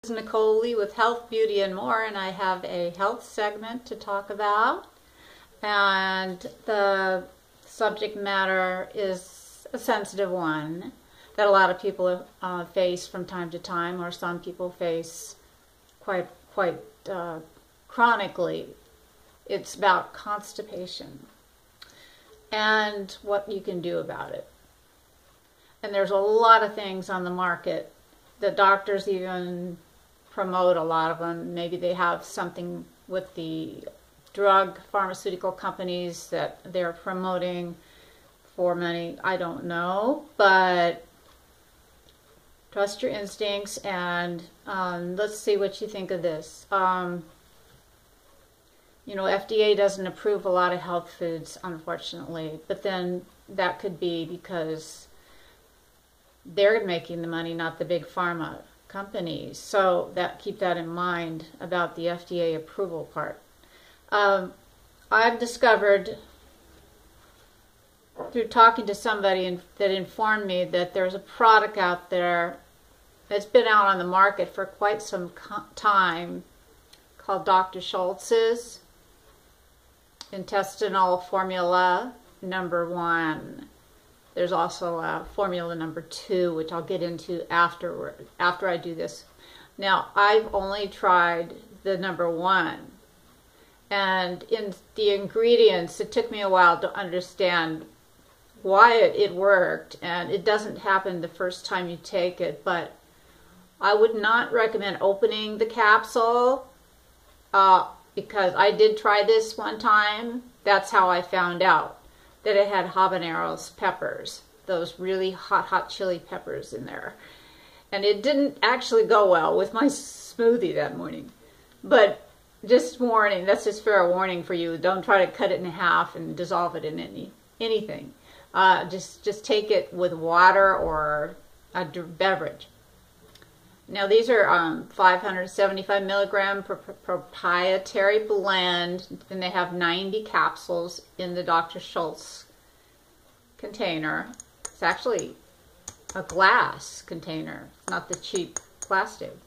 This is Nicole Lee with Health, Beauty, and More, and I have a health segment to talk about. And the subject matter is a sensitive one that a lot of people face from time to time, or some people face quite chronically. It's about constipation and what you can do about it. And there's a lot of things on the market. The doctors even promote a lot of them. Maybe they have something with the drug pharmaceutical companies that they're promoting for money. I don't know, but trust your instincts, and let's see what you think of this. FDA doesn't approve a lot of health foods, unfortunately, but then that could be because they're making the money, not the big pharma companies. So keep that in mind about the FDA approval part. I've discovered through talking to somebody that informed me that there's a product out there that's been out on the market for quite some time called Dr. Schulze's Intestinal Formula #1. There's also a formula #2, which I'll get into after I do this. Now, I've only tried the #1. And in the ingredients, it took me a while to understand why it worked. And it doesn't happen the first time you take it. But I would not recommend opening the capsule because I did try this one time. That's how I found out that it had habaneros peppers, those really hot chili peppers in there. And it didn't actually go well with my smoothie that morning. But just warning, that's just fair warning for you. Don't try to cut it in half and dissolve it in anything. Just take it with water or a beverage. Now these are 575 milligram proprietary blend, and they have 90 capsules in the Dr. Schulze container. It's actually a glass container, not the cheap plastic.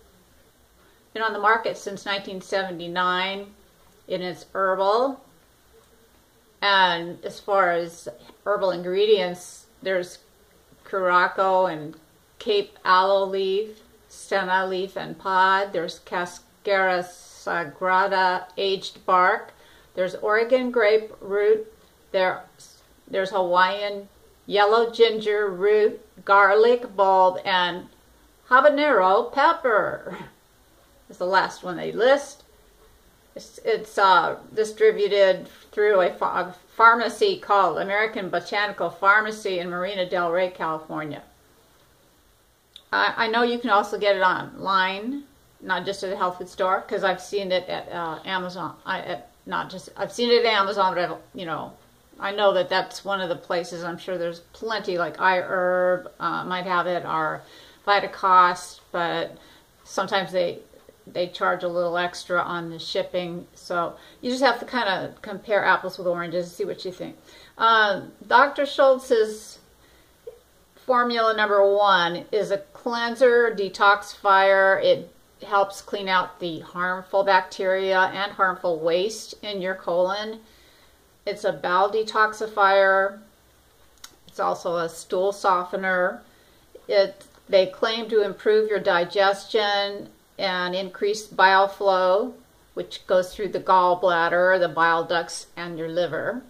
Been on the market since 1979, and it's herbal. And as far as herbal ingredients, there's curacao and Cape aloe leaf, senna leaf and pod. There's cascara sagrada aged bark. There's Oregon grape root. There's Hawaiian yellow ginger root, garlic bulb, and habanero pepper. It's the last one they list. It's distributed through a pharmacy called American Botanical Pharmacy in Marina del Rey, California. I know you can also get it online, not just at a health food store, because I've seen it at Amazon. I've seen it at Amazon, but I know that that's one of the places. I'm sure there's plenty, like iHerb might have it, or Vitacost, but sometimes they charge a little extra on the shipping. So you just have to kind of compare apples with oranges and see what you think. Dr. Schulze's formula #1 is a cleanser, detoxifier. It helps clean out the harmful bacteria and harmful waste in your colon. It's a bowel detoxifier. It's also a stool softener. They claim to improve your digestion and increase bile flow, which goes through the gallbladder, the bile ducts, and your liver.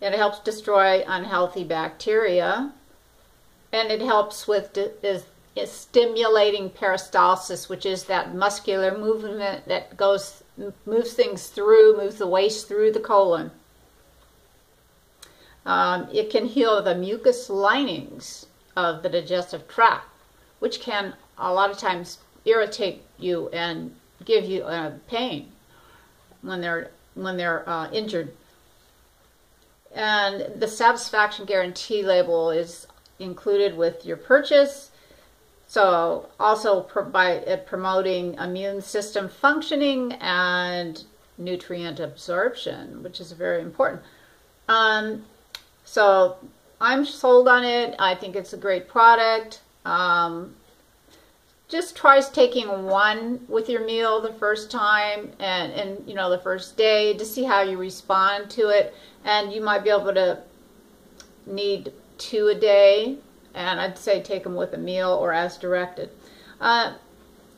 And it helps destroy unhealthy bacteria. And it helps with is stimulating peristalsis, which is that muscular movement that moves things through, moves the waste through the colon. It can heal the mucus linings of the digestive tract, which can a lot of times irritate you and give you pain when they're injured. And the satisfaction guarantee label is included with your purchase. So also promoting immune system functioning and nutrient absorption, which is very important. So I'm sold on it. I think it's a great product. just try taking one with your meal the first time and you know, the first day to see how you respond to it. And you might be able to need 2 a day, and I'd say take them with a meal or as directed. And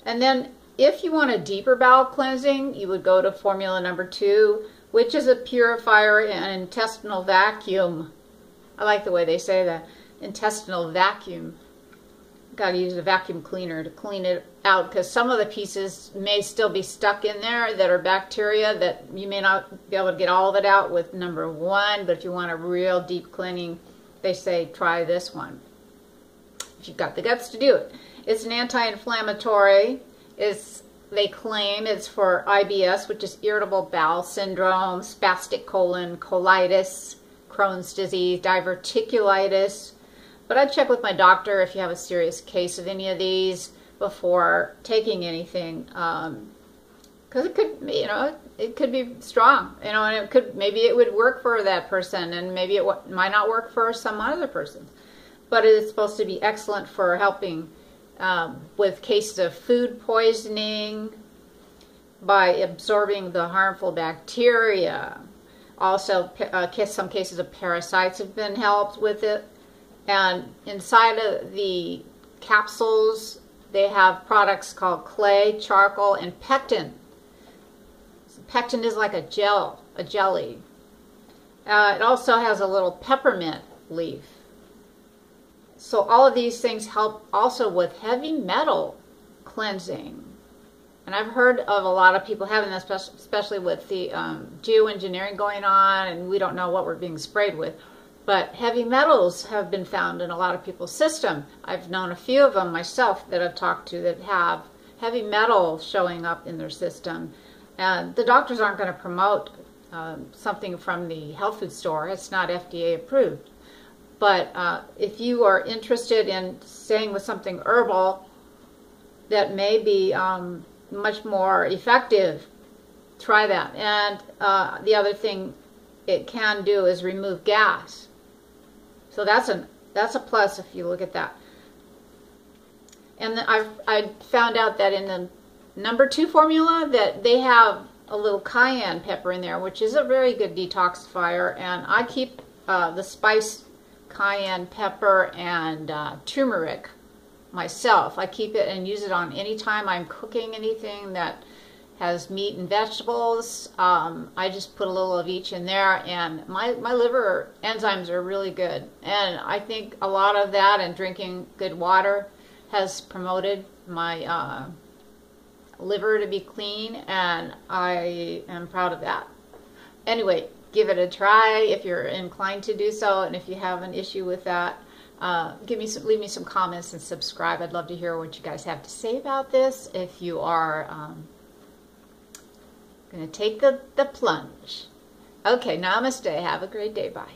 then if you want a deeper bowel cleansing, you would go to formula number 2, which is a purifier and intestinal vacuum. I like the way they say that, intestinal vacuum. Got to use a vacuum cleaner to clean it out, because some of the pieces may still be stuck in there that are bacteria that you may not be able to get all of it out with number 1, but if you want a real deep cleaning, they say try this one, if you've got the guts to do it. It's an anti-inflammatory. They claim it's for IBS, which is irritable bowel syndrome, spastic colon, colitis, Crohn's disease, diverticulitis. But I'd check with my doctor if you have a serious case of any of these before taking anything, because it could, you know, it could be strong, you know, and it could, maybe it would work for that person, and maybe it might not work for some other person. But it's supposed to be excellent for helping with cases of food poisoning by absorbing the harmful bacteria. Also, some cases of parasites have been helped with it. And inside of the capsules, they have products called clay, charcoal, and pectin. Pectin is like a jelly. It also has a little peppermint leaf. So all of these things help also with heavy metal cleansing. And I've heard of a lot of people having this, especially with the geoengineering going on, and we don't know what we're being sprayed with. But heavy metals have been found in a lot of people's system. I've known a few of them myself that I've talked to that have heavy metal showing up in their system. And the doctors aren't going to promote something from the health food store. It's not FDA approved. But if you are interested in staying with something herbal that may be much more effective, try that. And the other thing it can do is remove gas. So that's a plus if you look at that. And I found out that in the number 2 formula that they have a little cayenne pepper in there, which is a very good detoxifier. And I keep the spice cayenne pepper and turmeric myself. I keep it and use it on any time I'm cooking anything that has meat and vegetables. I just put a little of each in there, and my liver enzymes are really good. And I think a lot of that and drinking good water has promoted my liver to be clean, and I am proud of that. Anyway, give it a try if you're inclined to do so, and if you have an issue with that, leave me some comments and subscribe. I'd love to hear what you guys have to say about this. If you are going to take the plunge. Okay, namaste. Have a great day. Bye.